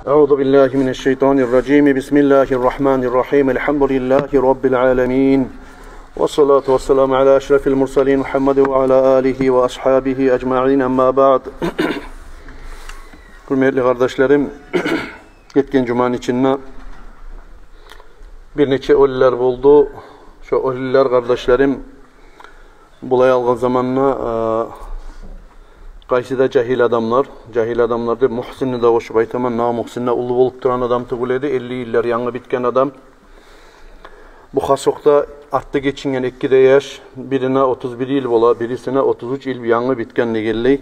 Euzu billahi mineşşeytanirracim. Bismillahirrahmanirrahim. Elhamdülillahi rabbil alamin. Ve salatu vesselamu ala eşrefil mursalin Muhammed ve ala alihi ve ashabihi ecmaîn. Amma ba'd. Hürmetli kardeşlerim, geçen cumanın içinde bir neçe oliler buldu. Şu oliler kardeşlerim bulay algan zamanla Qaysida cahil adamlar deb Muhsinni de qo'shib aytaman, na Muhsinni ulu bo'lib turan adam tug'iladi, 50 yillar yangi bitgan adam. Bu Xasoqda artda geçingen 2 yaş, birine 31 yil bola, birisine 33 yil yangi bitgan deganlay.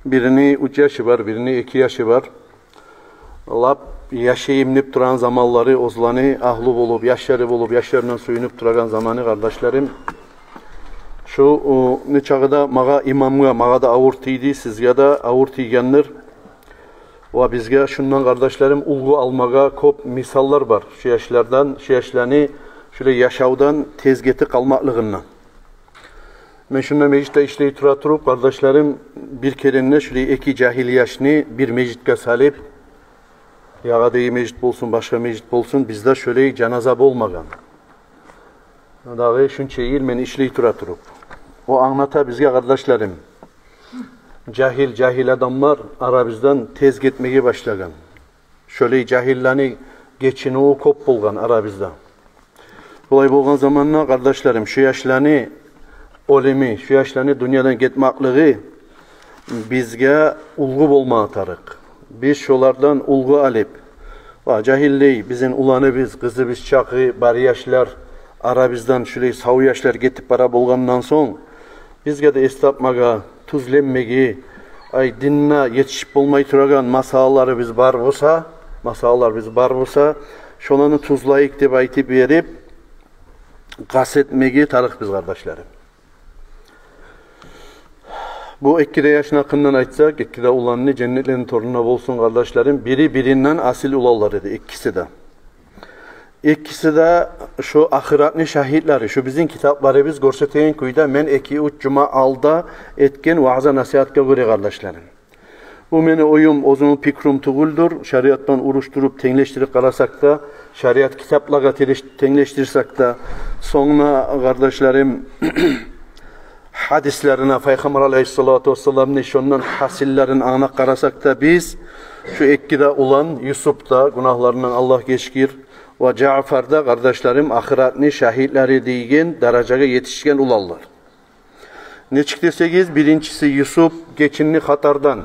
Birini 3 yaşı var, birini 2 yaşı var. Lap yaşayım deb turan zamanları ozlani, ahlu bolup, yaşlarından suyunup turagan zamanı kardeşlerim. Şu ne çağda mağa imamga, mağa da avur tiydi, sizge de avur tiygenler. Ve bizge şundan kardeşlerim ulgu almaga kop misallar var. Şu yaşlarını şöyle yaşavdan tezgeti kalmaklığından. Ben şundan meclitte işleyi turup kardeşlerim bir kerenne şöyle iki cahil yaşını bir mecitke salip, yağa deyi mecit bolsun, başka mecit bolsun, bizde şöyle cenazab olmagan. Dağı şunça yıl men işleyi turup. O anlata bizge kardeşlerim. Cahil adamlar Arabizden tez gitmeye başlagan. Şöyle cahillani geçini kop bulgan Arabizden. Olay bolgan zamanla kardeşlerim şu yaşlarını olemi, şu yaşlarını dünyadan gitmaklığı bizge ulgu bolma atarık. Biz şolardan ulgu alip, cahilliği bizim ulanı biz, kızı biz çakı, bari yaşlar Arabizden şöyle savu yaşlar getip para bolgandan son bizge de estapmaga, tuzlenmegi, dinine yetişip olmayı turagan masalları biz bar bolsa, şolanı tuzlayık deb aytip berip, kasetmegi tarık biz kardeşlerim. Bu 2 yaşın hakkından aytsak, 2 ulanını cennetlerin torununa bolsun kardeşlerim. Biri birinden asil ulallar dedi, ikisi de. İkisi de şu ahiratni şahitleri, şu bizim kitapları biz görseteyin kuyda men 2-3 cuma alda etken vaaza nasihatka göre kardeşlerim. Bu meni oyum, ozunun pikrum tuğuldur. Şariattan uruşturup tengleştirip kalasak da, şariat kitaplara tengleştirsek de, sonra kardeşlerim hadislerine, Peygamber aleyhissalatu vesselam'ın şondan hasillerin ana karasak da biz, şu 2 ulan Yusuf'da günahlarından Allah geçkir, ve Cafer'da kardeşlerim ahiratni şahitleri deyigen dereceye yetişken ulallar. Ne çıktı 8? Birincisi Yusuf geçinli Hatar'dan.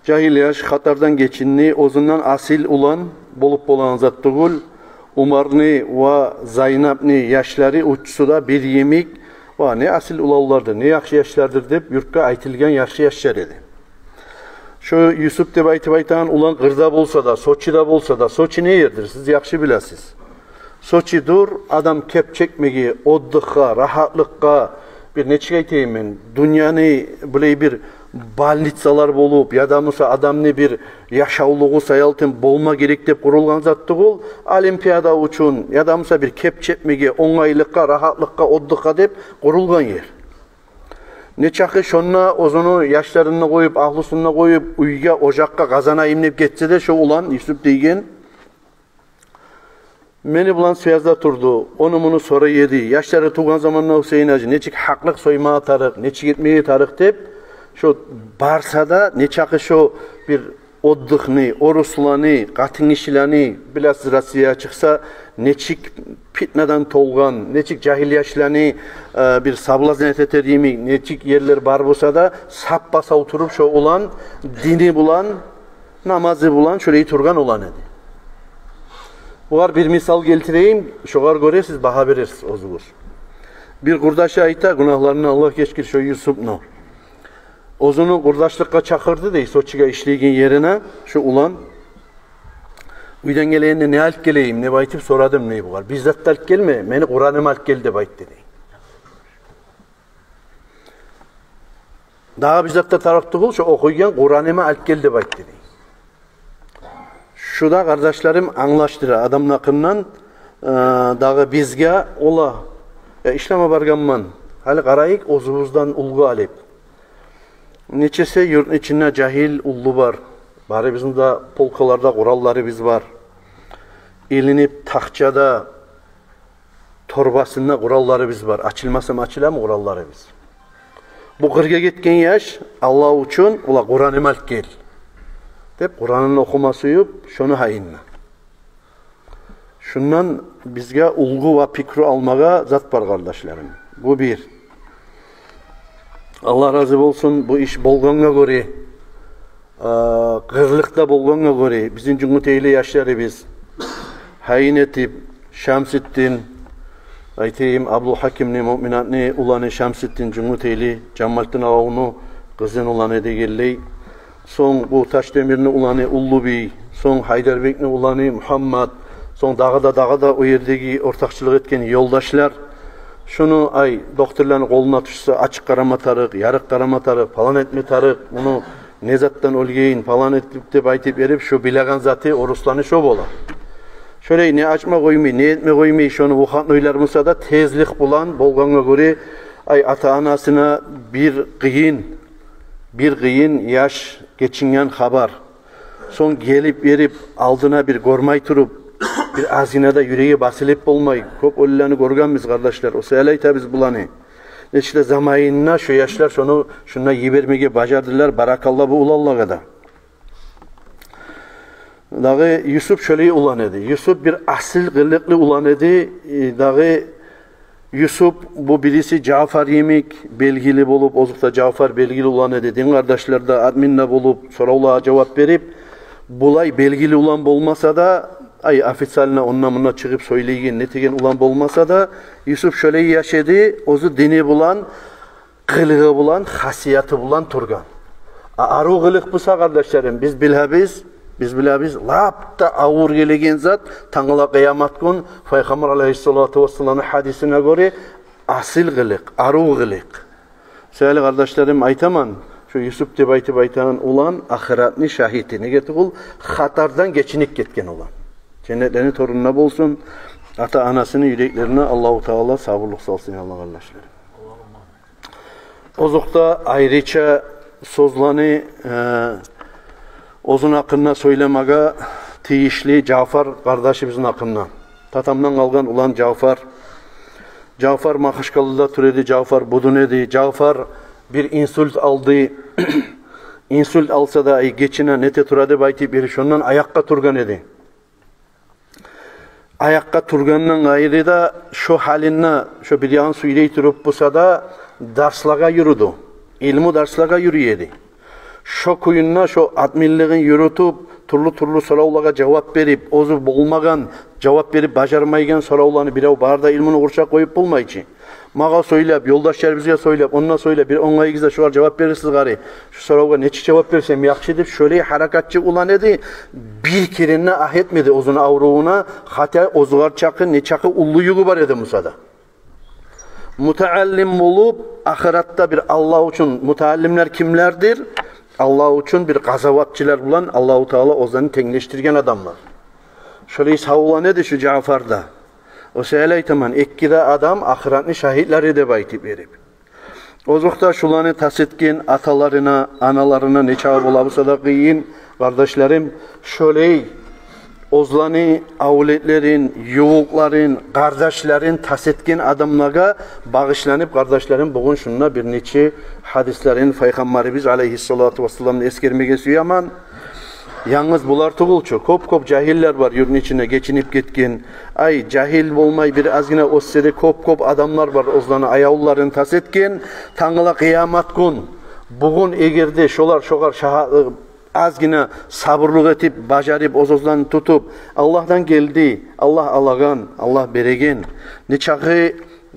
Cahil yaş Hatar'dan geçinli, ozundan asil ulan bolup bolan zattıgul, Umarni ve Zaynabni yaşları uçsu da bir yemik ve ne asil ulallardır, ne yakşı yaşlardır deyip yurtka aytilgen yakşı yaşlar edi. Şu Yusuf deb aytib aytan ulan Qırda bolsa da, Soçida bolsa da, Soçi ne yerdir? Siz yaxşı bilasiz. Soçi dur, adam kep çekmegi, oddıqqa, rahatlıqqa, bir neçik aytayım men, dünyanı böyle bir balnitsalar bolup, ya da musa adamni bir yaşauluğu sayaltın bolma gerek dep kurulgan zattığı ol, olimpiyada uçun, ya da musa bir kep çekmegi, oңайlıqqa, rahatlıqqa, oddıqqa dep kurulgan yer. Ne çakı şonna ozunu yaşlarını koyup, ahlusunu koyup, uyga, ocakka, kazana imlep geçse de şu ulan Yusuf deygen meni bulan suyazda turdu, onu bunu sonra yedi. Yaşları tuğan zamanla Hüseyin Hacı neçik haklık soyma atarık, neçik etmeye tarık deyip şu barsa da ne çakı şu bir oddıqni, oruslani, katın işilani biraz Rusya'ya çıksa neçik fitneden tolgan, neçik cahil yaşlani bir sablaznet eterimi, neçik yerler bar bolsa da sap basa oturup şu olan dini bulan, namazı bulan şöyle turgan olan edi. Bular bir misal geltireyim, şoğar göre siz baha veririz ozugur. Bir kurdaşı ayta günahlarını Allah geçkir şu Yusuf no. Ozunu kurdaşlıkka çakırdı dey, Soçi'ga işleygen yerine şu ulan uydan geleyinde ne alıp geleyim, ne baytip soradım ne bu var. Bizzat da alıp gelme, meni Kur'an'ım alıp gel de bayt dedi. Daha bizzat da taraftık ol, şu okuygen Kur'an'ımı alıp gel de bayt dedi. Şu da kardeşlerim anlaştırır adamın hakkından dağı bizge ola işleme barganman hali qarayık ozumuzdan ulgu alip. Neçese yurt içinde cahil ullu var. Bari bizim de polkalarda kurallarımız var. İlinip takçada, torbasında kurallarımız var. Açılmasam açıla mı kurallarımız? Bu 40'a gitken yaş Allah için ula Kur'an-ı Malik gel. Dep Kur'an'ın okuması yiyip şunu hayinle. Şundan bizge ulgu ve pikru almağa zat var kardeşlerim. Bu bir. Allah razı olsun bu iş bolğanğa göre, kırlıkta bolğanğa göre bizim cümhuriyetli yaşları biz hayin etip Şamsettin, aytayım Abdülhakimni, Mu'minatni ulanı Şamsettin cümhuriyetli Cemalettin Ağa'nı kızın ulanı edegelley. Son bu Taşdemirni ulanı Ullubi, son Haydarbekni ulanı Muhammed, son dağda o yerdeki ortakçılık etken yoldaşlar. Şunu doktorların koluna tutsa açık karama tarık, yarık karama tarık, falan etme tarık, bunu ne zattan olgeyin, falan etip de baytip erip şu bilagan zatı oruslanı şo bola. Şöyle ne açma koymayı, ne etme koymayı, şunu bu oylarımızsa da tezlik bulan, bolğanğa göre ata anasına bir kıyın yaş geçingen haber. Son gelip verip aldına bir gormay turup, bir azinada yüreği basılıp olmayı, kop ölülerini görganmiz kardeşler. O seyalayta biz bulanı. İşte zamanına şu yaşlar şuna yibermege bacardılar. Barakallah bu ulallah'a da. Dağı Yusuf şöyle ulan edi. Yusuf bir asil gıllıklı ulan edi. Dağı Yusuf bu birisi Cafer yemek belgili bulup, ozukta Cafer belgili ulan edi. Din kardeşler de adminle bulup, soravlağa cevap verip, bulay belgili ulan bolmasa da ofisaline onunla çıkıp söyleyin netigen ulan bolmasa da Yusuf şöyle yaşadı, ozu dini bulan, kılığı bulan, hasiyatı bulan turgan. Aru kılık busa kardeşlerim, biz bilhabiz, lapta ağır gelegen zat, tanıla kıyamet gün, Peygamber aleyhissalatu vesselam'ın hadisine göre asil kılık, aru kılık. Sevgili kardeşlerim aytaman, şu Yusuf de baytan ulan, ahiretini şahitini getirul, hatardan geçinik getken ulan. Cennetlerini torununa bolsun. Ata anasının yüreklerine Allahu Teala sabırlık salsın Allah kardeşlerim. Ozukta ayrıca sözlerini ozun hakkında söylemeye tiyişli Cafer kardeşimizin hakkında. Tatamdan kalgan ulan Cafer Makışkalı'da türedi, Cafer budun edi. Cafer bir insult aldı. İnsult alsa da geçine nete turadı bayti bir şundan ayakta turgan edi. Ayakka turgandan gayrı da şu halinna, şu bir yan suyley turup busa da darslaga yürüdü. İlmi darslaga yürüyedi. Şu kuyunna, şu adminliğin yürütüp, turlu soravlaga cevap verip, ozu bolmagan, cevap verip, bacarmaygen soravlanı birev barda ilmini kurşa koyup bulmayıcı. Mağa söylep, yoldaşlar bize söylep, onunla söylep, bir onga igizde şuar cevap verirsiniz gari. Şu soravga neçi cevap versem yakşı deyip, şöyle harakatçı ulan edi, bir kerenne etmedi ozun avruğuna, hatta ozugar çakı, ne çakı ullu yugu var edi Musa'da. Mutaallim olup, ahiratta bir Allah için, mutaallimler kimlerdir? Allah için bir gazavatçılar bulan, Allah-u Teala ozanı tenleştirgen adamlar. Şöyle savulan edi şu Cafer'da. O seyleyteman ekkide adam ahiretini şahitleri de baytip verip. Ozukta şulanı tasetkin atalarına, analarına ne çağ bulabısa da kıyın. Kardeşlerim şöyle ozlanı avletlerin, yuvukların, kardeşlerin tasetkin adamlara bağışlanıp kardeşlerim bugün şununla bir neçe hadislerin Peygamberimiz aleyhissalatu vesselam'ın eskermege suyaman. Yalnız bular tuğulçu, kop cahiller var yurdun içine geçinip gitkin. Cahil olmay bir azgına ossede kop adamlar var ozlanı ayavulların tas etkin. Tanrıla kıyamet gün. Bugün egerde şolar azgına sabırlık etip, bacarıp, ozozlarını tutup, Allah'tan geldi, Allah alagan, Allah beregen. Ne çakı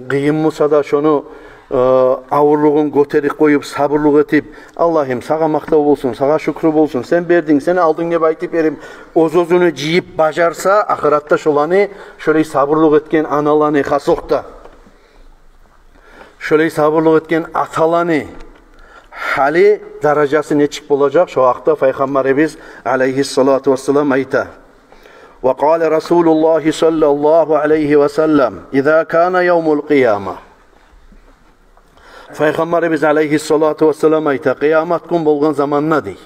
kıyım musa da şunu ağırlığın göterik koyup sabırlık etip Allah'ım sağa maktav olsun, sağa şükrü olsun, sen verdin, sen aldın ne baytip verim, ozozunu ciyip bacarsa ahiratta şolanı şöyle sabırlık etken analanı hasokta, şöyle sabırlık etken atalanı hali derecesi neçik olacak şu vakta Peygamberimiz aleyhissalatu vesselam ayta. Ve kâle Resulullah sallallahu aleyhi ve sellem İzâ kâne yevmul kıyâmah. Peygamberimiz aleyhissalatu vesselam ayta kıyamet gün bolgan zamanına dey.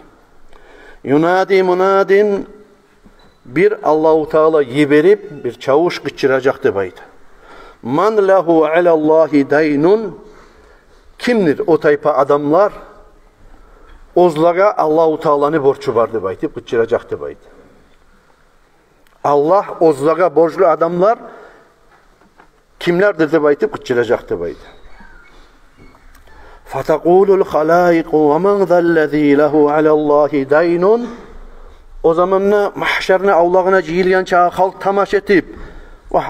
Yunadi munadin, bir Allahu Teala yiberip bir çavuş gıçıracaktı baydı. Man lehu alallahi daynun, kimdir o tayfa adamlar? Ozlaga Allahu Teala'nı borcu vardı baydı, gıçıracaktı baydı. Allah ozlaga borçlu adamlar kimlerdir de baydı, gıçıracaktı baydı. Fatakulul halaiku ve men zellezî lehu alallahi daynun. O zamanla mahşerine Allah'ına cihilgen çağı halk tamaş etip,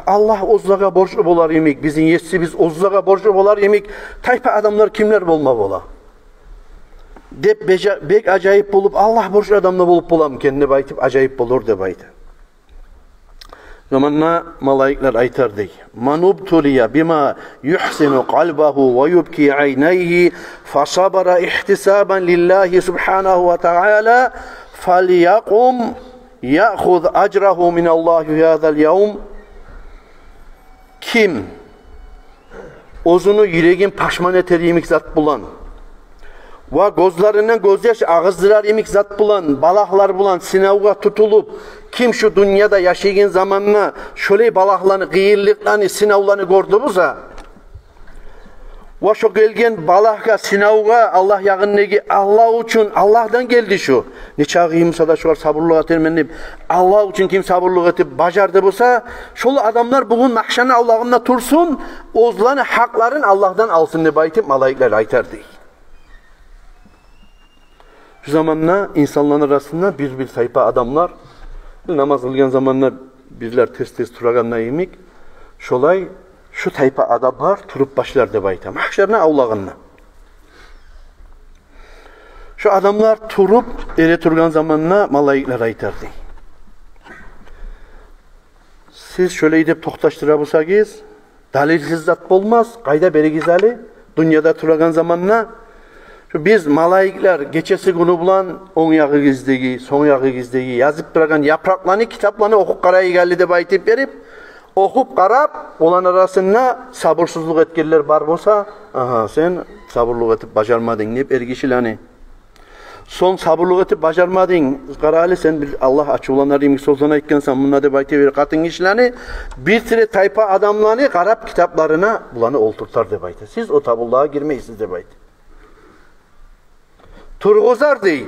Allah ozlaga borçlu bolar yemek, bizim yetsi biz ozlaga borçlu bolar yemek, tayfa adamlar kimler bolma bola? Dep bek acayip bulup, Allah borçlu adamla bulup bolam kendine baytıp acayip bolur de baydı. Zamanla malaikler aytardı. Manubtuliya bima yuhsinu kalbahu ve yubki aynayhi fasabara ihtisaban lillahi subhanahu ve ta'ala falyakum ya'khud ajrahu min Allah hadal yevm. Kim ozunu yüreğin paşman eter yemek zat bulan ve gözlerinden gözyaş ağızdırar yemek zat bulan, balaklar bulan, sinavga tutulup, kim şu dünyada yaşayın zamanına şöyle balaklarını, gıyırlıklarını, sinavlarını gördüyse, ve şu gelgen balakka, sinavga Allah yağınlegi Allah için, Allah'tan geldi şu. Ne çağıyımsa da şu sabırlığa termenleyip, Allah için kim sabırlığa etip bacardı bulsa, şolu adamlar bugün mahşerine Allah'ımla tursun, ozlanı hakların Allah'tan alsın ne baytip malaikler aytardı. Şu zamanla insanların arasında bir tayfa adamlar namaz kılgan zamanlar birler tez turaganla yemek şolay şu tayfa adamlar turup başlar de bayta mahşerine Allah'ınla. Şu adamlar turup ere turgan zamanla malaikler aytardı. Siz şöyle edip tohtaştıra bulsagiz dalilsiz zat olmaz. Kayda beri gizali dünyada turagan zamanla biz malaikler geçesi günü bulan on yağı gizdegi, son yağı gizdegi yazıp bırakan yapraklarını, kitaplarını okup karayı geldi de baytip verip okup karap olan arasında sabırsızlık etkiler var olsa aha sen sabırlık etip bacarmadın deyip ergişilani. Son sabırlık etip bacarmadın karali sen bir Allah açı olanları yemek solsana ikkensen bununla da baytip verir katın işlerini bir tire tayfa adamlarını karap kitaplarına bulanı olturtar de baytip. Siz o tabulluğa girmeyiniz de baytip. Turguzar değil.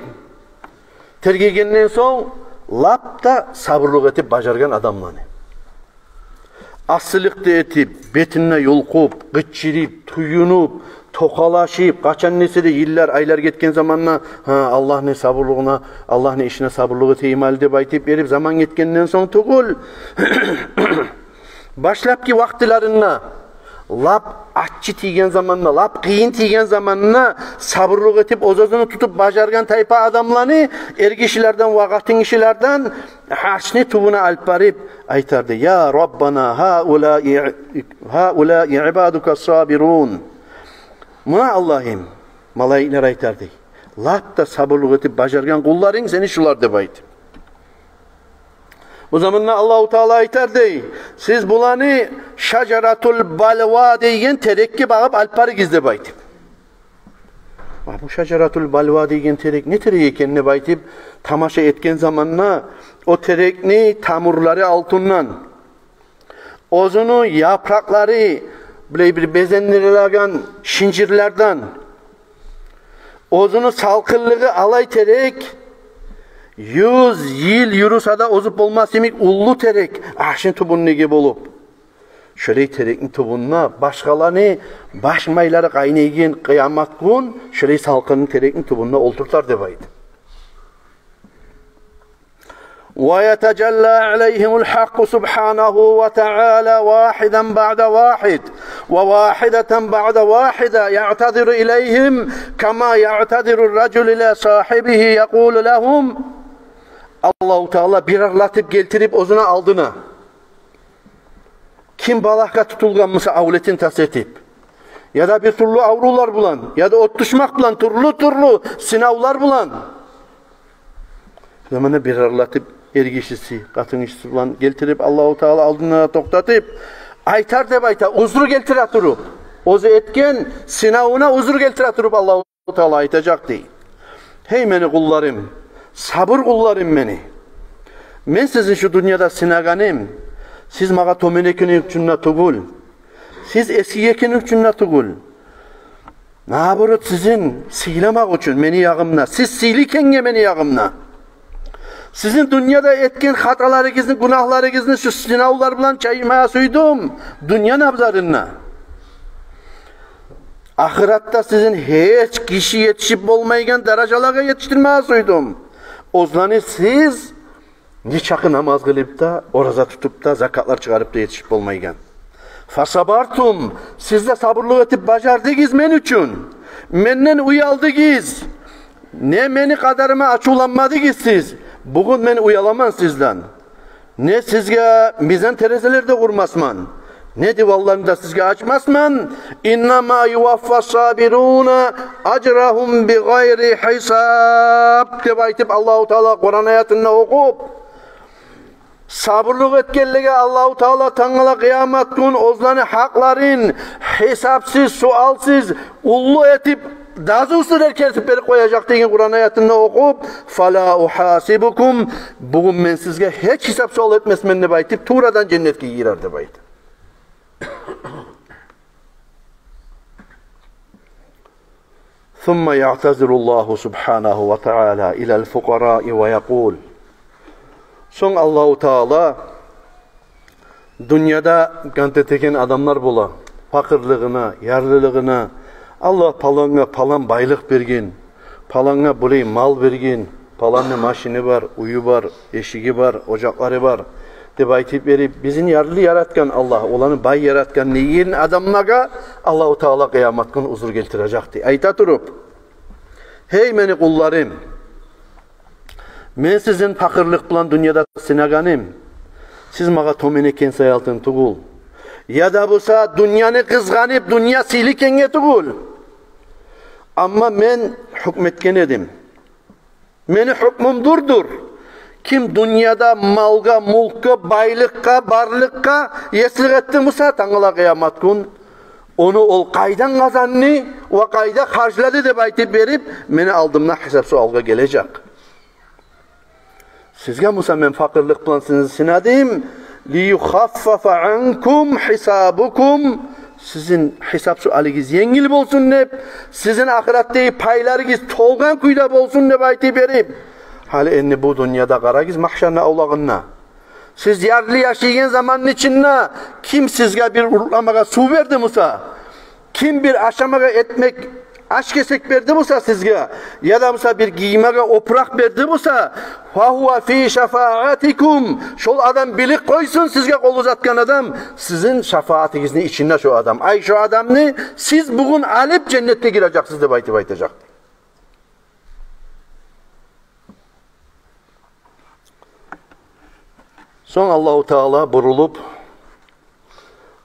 Tergigenden son lapta sabırlık etip bacargan adamlarını. Asılıkta etip, betinine yolkup, gıççirip, tuyunup, tokalaşıp, kaçan nesede yıllar, aylar getken zamanla Allah ne sabırlığına, Allah ne işine sabırlığı teyimal edip aytip verip zaman getkenden son tukul. Başlap ki vaktilarına lap aççı tiygen zamanına, lap kıyın tiygen zamanına sabırlık etip, ozozunu tutup bacargan tayfa adamlarını ergişilerden, vakatın işilerden haşni tuvuna alparip aytardı. Ya Rabbana haulâ ibaduka sabirun. Muna Allah'ım malaikler aytardı. Lap da sabırlık etip bacargan kulların seni şular baydı. O zamanla Allah-u Teala aytardı. Siz bulanı şaceratul balva deyen terekki bağıp alparı gizle baytip. Bu şaceratul balva deyen terek ne tereği kendine baytip tamaşa etken zamanla o terekni tamurları altından ozunu yaprakları böyle bir bezenlerilerden şincirlerden ozunu salkıllığı alay terek 100 yıl yürüse de ozup olmaz demek ullu terek ahşin tubunun gibi olup şöyle terekin tubununa başkalarını başmayları kaynaygen kıyamet gün şöyle salkının terekin tubununa olturtar debaydı. وَيَتَجَلَّى عَلَيْهِمُ الْحَقُّ سُبْحَانَهُ وَتَعَالَى وَاحِدًا بَعْدَ وَاحِدٍ وَوَاحِدَةً بَعْدَ وَاحِدَةٍ يَعْتَذِرُ إِلَيْهِمْ كَمَا يَعْتَذِرُ الرَّجُلُ إِلَى صَاحِبِهِ يَقُولُ لَهُمْ Allah-u Teala birarlatıp geltirip ozuna aldığına kim balakka tutulganmışsa avletin tasretip ya da bir türlü avrular bulan ya da ottuşmak bulan turlu sinavlar bulan zamanı birarlatıp ergişisi, katın işçisi bulan geltirip Allah-u Teala aldığına toktatıp aytar de bayta uzru geltir aturup ozu etken sinavına uzru geltir aturup Allah-u Teala aytacak değil. Hey meni kullarım Sabır kullarım meni. Men sizin şu dünyada sinaganim. Siz maga tomenekini üçünna tugul. Siz eski yekini üçünna tugul. Naburut sizin siylamak üçün meni yağımna. Siz siylikenge meni yağımna. Sizin dünyada etken hatalarınızı, günahlarınızı şu sınavlar bilen çaymaya suydum. Dünya nabzarına. Ahiratta sizin hiç kişi yetişip olmayken derecelara yetiştirmeye suydum. O zaman siz nikahı namaz kılıp da, oraza tutup da, zakatlar çıkarıp da yetişip olmayken. Fasabartum, siz de sabırlık etip bacardınız men üçün. Menden uyaldınız. Ne meni kadarıma açulanmadınız siz. Bugün ben uyalaman sizden. Ne sizge mizan terezelerde kurmasman. Ne divallarını da sizge açmasman. İnnemâ yuvaffas sabirûne acrahum bi gayri hisab. Deb aytip Allahu Teala Kur'an ayetinde okup. Sabırlık etkenlige Allahu Teala tangala kıyamet gün ozlanı hakların hesapsız, sualsız, ullu etip dazusuz erkesip beri koyacak diye Kur'an ayetinde okup fala uhasibukum bugün men sizge hiç hesap sual etmesmen ne baytip tuğradan cennetke girer de bayt. ثم يعتذر الله سبحانه وتعالى إلى الفقراء ويقول Son Allahu Teala dünyada ganteteken adamlar bula, fakirliğine, yarlılığına, Allah palanga palan baylık bergin, palanga burayı mal bergin, palanın maşini var, uyu var, eşigi var, ocakları var. Deb aytip verip bizin yarlı yaratkan Allah, olanı bay yaratkan neyin adamlaga Allahu Teala kıyamet günü uzur keltirecekti. Ayta turup, hey meni kullarım, men sizin fakirlik bilan dünyada sinaganim. Siz maga tomeneken sayaltın tugul. Ya da bulsa dünyanı kızganıp dünya silikenge tugul. Ama men hükmetken edim. Meni hükmüm durdur. Kim dünyada malga, mulka, baylıkka, barlıkka yeslik etti musa tangala kıyamet gün. Onu ol kaydan kazanını ve kayda harcladı deb aytip verip meni aldımda hesap sualga gelecek. Sizge musa men fakirlik bilan sizni sinadim. Li yukhaffafa ankum hisabukum. Sizin hesap sualınız yengil bolsun deb, sizin ahiretteki paylarınız tolgan kuyda bolsun deb aytip berip. Hali endi bu dünyada qaragız mahşerna avlağına. Siz yarlı yaşayın zamanın içinde kim sizge bir urlamaga su verdi musa? Kim bir aşamaga etmek aş kesek verdi musa sizge? Ya da musa bir giymege oprak verdi musa? Fahuva fi şefaatikum. Şol adam bilik koysun sizge kol uzatkan adam. Sizin şefaatinizin içinde şu adam. Ay şu adamını siz bugün alıp cennette gireceksiniz de baytacak. Son Allahu Teala burulup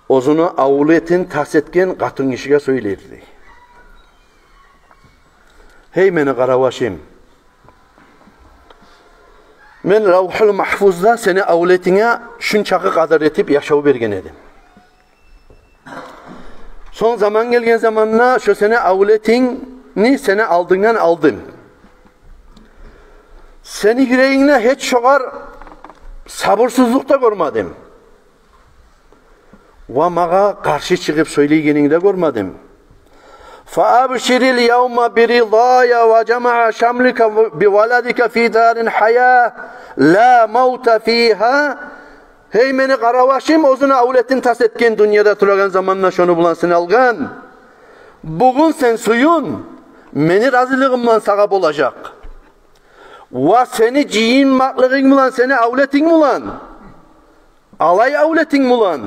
ozunu avletin tahsetken katın kişiye söyledi. Hey meni qaravaşim. Men Ravhul Mahfuzda seni avletine şunçakı kadar etip yaşav bergen edim. Son zaman gelgen zamanla şu seni avletini seni aldığından aldım. Seni yüreğine hiç şoğar sabırsızlık da görmedim. Ve mağa karşı çıkıp söyleyenini de görmedim. فَأَبْشِرِ الْيَوْمَ بِرِضَايَ وَجَمَعَ شَمْلِكَ بِوَلَدِكَ فِي دَارٍ حَيَاةٍ لَا مَوْتَ فِيهَا. Hey meni qaravaşım, ozuna avletin tas etken dünyada turagan zamanla şonu bulan seni algan. Bugün sen suyun, meni razılığımla sağap olacak. Ve seni ciyinmaklığın bulan, seni avletin bulan. Alay avletin bulan.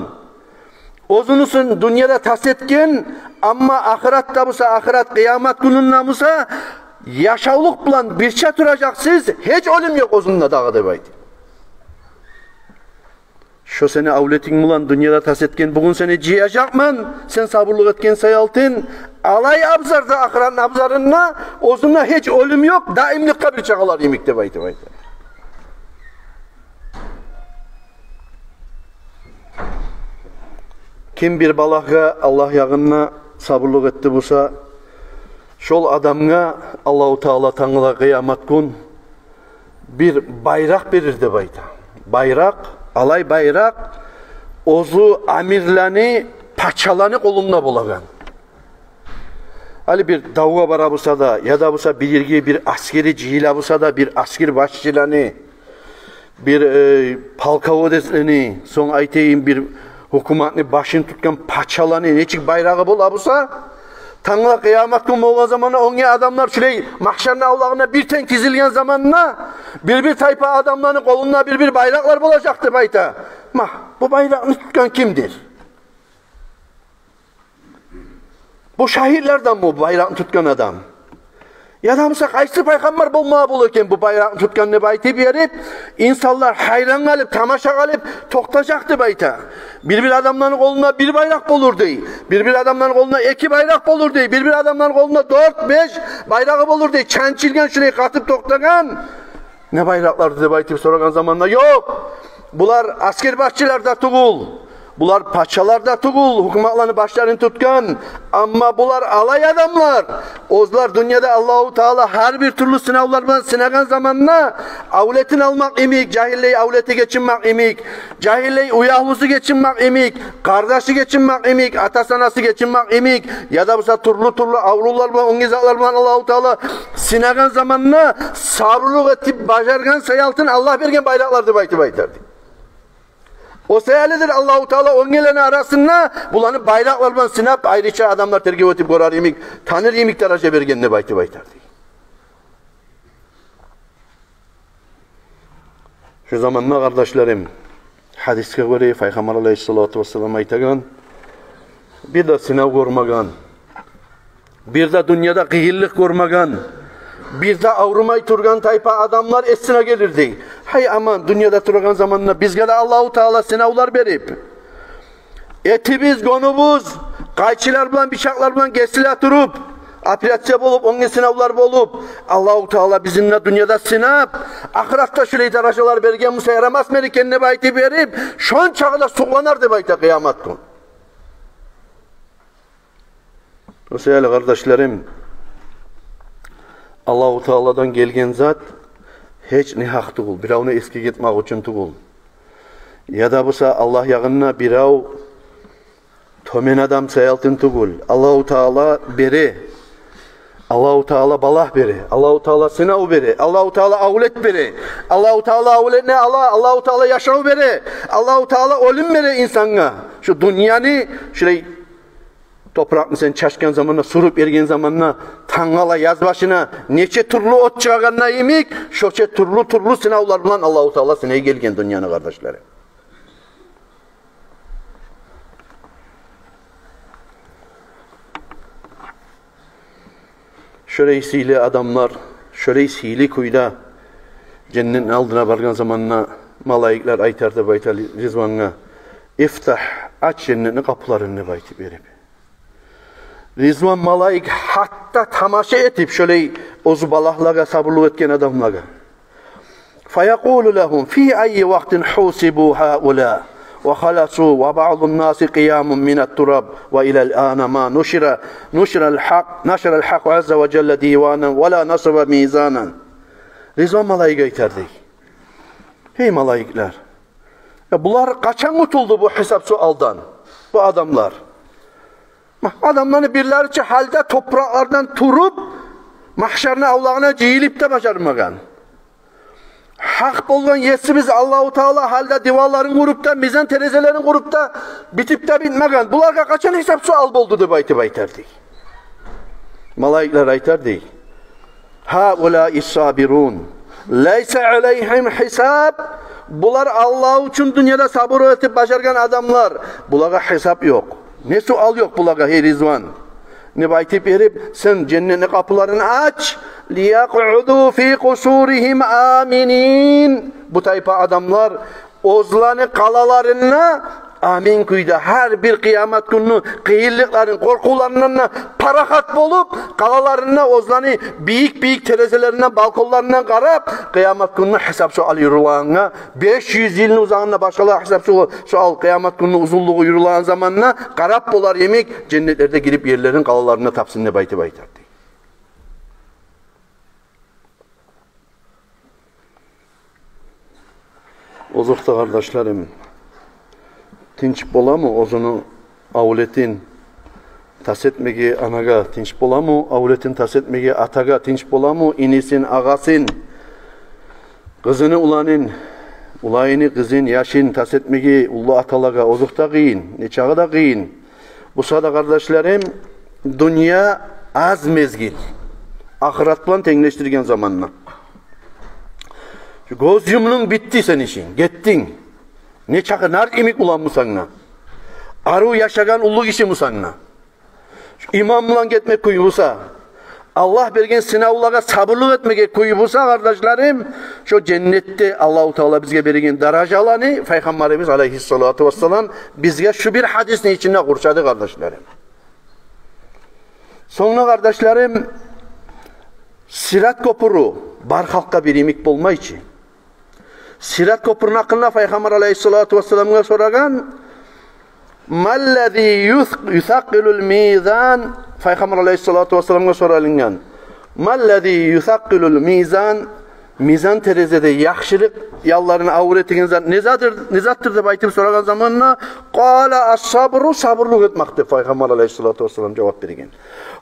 Ozunusun dünyada tas etken, ama ahiratta busa, ahirat kıyamet gününde busa, yaşavlık bulan bir şey duracaksınız, hiç ölüm yok ozunla dağı debaydı. Şu seni avletin bulan dünyada tas etken, bugün seni ciyacakman, sen sabırlık etken sayaltın, alay abzarda ahiratın abzarına, ozunla hiç ölüm yok, daimlik kabir çakalar yemek debaydı. Kim bir balakka Allah yağınına sabırlık etti busa, şol adamga Allahu Teala tangıla kıyamet gün bir bayrak verirdi bayta. Bayrak, alay bayrak, ozu amirlerini, paçalarını kolunda bulagan. Ali bir davuğa bara bulsa da, ya da bulsa bir askeri cihila bulsa da, bir asker başçılarını, bir palkavodeslerini, son ayteyim bir hukumatını başını tutkan paçalarını, neçik bayrağı bulsa, Tanrı kıyamet günü olan zamanı onge adamlar şurayı mahşerin avlağına bir ten dizilgen zamanına bir tayfa adamların kolunda bir bayraklar bulacaktı bayta. Bu bayrağını tutkan kimdir? Bu şahitlerden bu bayrağını tutkan adam. Ya da mesela kaysı peygamber bulmaya bulurken bu bayrağını tutkanını bayti verip insanlar hayran kalıp, tamaşa kalıp toktacaktı bayta. Bir adamların kolunda bir bayrak bulurdu. Bir adamların kolunda iki bayrak bulurdu. Bir adamların kolunda 4-5 bayrağı bulurdu. Çençilgen şurayı katıp toktagan. Ne bayraklardı da bayti soran zamanla yok. Bunlar asker başçılarda tuğul. Bunlar paçalarda tuğul, hukumatlarını başlarını tutkan. Ama bunlar alay adamlar. Ozlar dünyada Allahu Teala her bir türlü sınavlardan sınagan zamanla avletin almak imik, cahilleyi avleti geçinmek imik, cahilleyi uyahlusu geçinmek imik, kardeşi geçinmek imik, atasanası geçinmek imik, ya da bu turlu avrularla, ongizaklarla Allahu Teala sınagan zamanla sabrılık etip başargan sayaltın Allah vergen bayraklardı baytardı. O sayalidir Allahu Teala ongeleni arasında bulanı bayraklarla sinap ayrıca adamlar tergib etip korar imik, tanır imik taraşa vergenine baytardı. Şu zamanla kardeşlerim, hadiske göre Peygamber Aleyhisselatü Vesselam aytagan, bir de sınav görmagan, bir de dünyada kıyıllık görmagan, bir de avrumay turgan tayfa adamlar esine gelirdi. Hay aman dünyada turgan zamanla bizge de Allahu Teala sınavlar verip etimiz, gonumuz, kayçılar bilen, bıçaklar bilen geçsiler turup operatsiya bolup, onun sınavlar bolup Allahu Teala bizimle dünyada sınav ahiratta şöyle darajalar bergen Musa yaramaz melikenine bayti verip şon çağda suğlanardı bayta kıyamet gün. O sayılı kardeşlerim, Allahu Teala'dan gelgen zat hiç ne hak tuğul, biravını eski gitmek için tuğul. Ya da busa Allah yağınına birav tomen adam sayaltın tuğul. Allahu Teala beri, Allahu Teala balah beri, Allahu Teala sınav beri, Allahu Teala avlet beri, Allahu Teala avlet ne Allah, Allahu Teala yaşav beri, Allahu Teala ölüm beri insana. Şu dünyanı şurayı toprakını sen çaşkan zamanla, surup ergen zamanla, tangala yaz başına, neçe türlü ot çıkarganına imik, şoçe türlü sınavlarla Allah-u Teala sınavı gelgen dünyanın kardeşleri. Şöyle hile adamlar, şöyle hile kuyda, cennetin aldına bargan zamanla, malayikler aytarda bayta Rizvan'a, iftah, aç cennetin kapılarını bayti verip. Rizvan malayik hatta tamaşa etip şöyle ozu balahlara sabırlık etken adamlara. فَيَقُولُ لَهُمْ فِي أَيِّ وَقْتٍ حُوسِبُوا هَؤُلَاءِ وَخَلَصُوا وَبَعْضُ النَّاسِ قِيَامٌ مِنَ التُّرَابِ وَإِلَى الْآنَ مَا نُشِرَ الْحَقُّ عَزَّ وَجَلَّ دِيوَانًا وَلَا نَصَبَ مِيزَانًا. Rizvan malayik aytardı. Hey malayikler! Bunlar kaçan utuldu bu hesap sualdan? Bu adamlar. Adamlarını birlerçe halde topraklardan turup mahşerin avlağına cihilip de başarmagan. Hak bolgan yetsimiz Allahu Teala halde divarların kurupta, mizan terezelerin kurupta bitip de bitmegen. Bularga kaçan hesap sual boldu da baytardı. Malaikler aytardı. Haulâ is-sabirûn leyse aleyhim hisab. Bunlar Allah için dünyada sabır öğretip başargan adamlar. Bularga hesap yok. Ne sual yok bulaga hey Rizvan. Ne baytip verip sen cennetin kapılarını aç. لِيَقْعُدُوا فِي قُسُورِهِمْ آمِنِينَ. Bu tayfa adamlar ozlanı kalalarına amin kuyda her bir kıyamet günü kıyıllıkların korkularından parahat bolup kalalarına ozlanı büyük terezelerinden balkonlarından karab kıyamet günü hesap sual yürülağına 500 yılın uzağına başkalar hesap sual kıyamet günü uzunluğu yürülağın zamanına karab bolar yemek cennetlerde girip yerlerin kalalarına tapsın ne baytardı. Ozukta kardeşlerim, tinç bola mı ozunu avletin tas etmegi anaga tinç bola mı, avletin tas etmegi ataga tinç bola mı, inisin ağasın, kızını ulanın, ulayını kızın yaşın tas etmegi ulu atalaga ozukta kıyın, neçağı da kıyın. Bu sırada kardeşlerim, dünya az mezgil, ahiratla tengleştirgen zamanla. Göz yumluğun bitti sen işin, gittin. Ne çakı nar imik ulan mı sana? Arı yaşagan ulu kişi mi sana? İmamla gitmek kuyubusa, Allah bergen sınavlara sabırlık etmek kuyubusa kardeşlerim, şu cennette Allah-u Teala bizge bergen darajalarını Peygamberimiz aleyhissalatu vesselam bizge şu bir hadis içinde kurşadı kardeşlerim. Sonra kardeşlerim, Sirat kopuru bar halka bir imik bulma için. Sirat kopurun hakkında Peygamber aleyhissalatu vesselam'a soragan Mallezî yusakkilul mizan Peygamber aleyhissalatu vesselam'a soralingan Mallezî yusakkilul mizan mizan terezede yaxşılık yallarını avretingen zat nezattır deb aytып soragan zamanına qala as-sabru sabrlık etmektir Peygamber aleyhissalatu vesselam cevap bergen.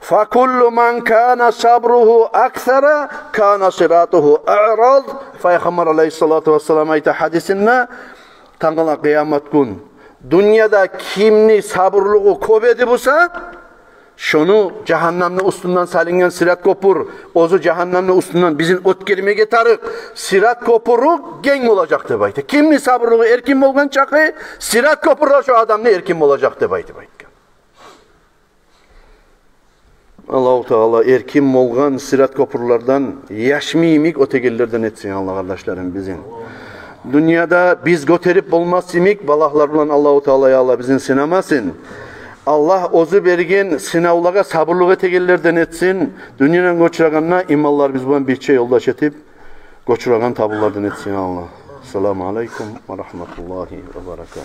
Fa kullu man kana sabruhu aksara kana siratuhu a'rad. Peygamber aleyhissalatu vesselam ayta hadisinde tangala kıyamet gün dünyada kimni sabrlığı köp edip olsa şunu cehennemle üstünden salingen sirat kopur. Ozu cehennemle üstünden bizim ot kelimege tarık. Sirat kopuru gen olacak de baytı. Kimni sabrlığı erkin olgan çakı sirat kopurda şu adam ne erkin olacak de baytı. Allah-u Teala erkin olgan sirat kopurlardan yaşmiyimik ötegellerden etsin Allah kardeşlerim bizim. Dünyada biz göterip olmaz imik balahlarla Allah-u Teala'ya Allah bizim sinemasın. Allah ozu bergen sınavlara sabırlığı tegellerden etsin. Dünyanın göçüraganına imallar biz buna bir şey yoldaş etip göçüragan tabullardan etsin Allah. Selamun Aleyküm ve Rahmetullahi ve Berekatuhu.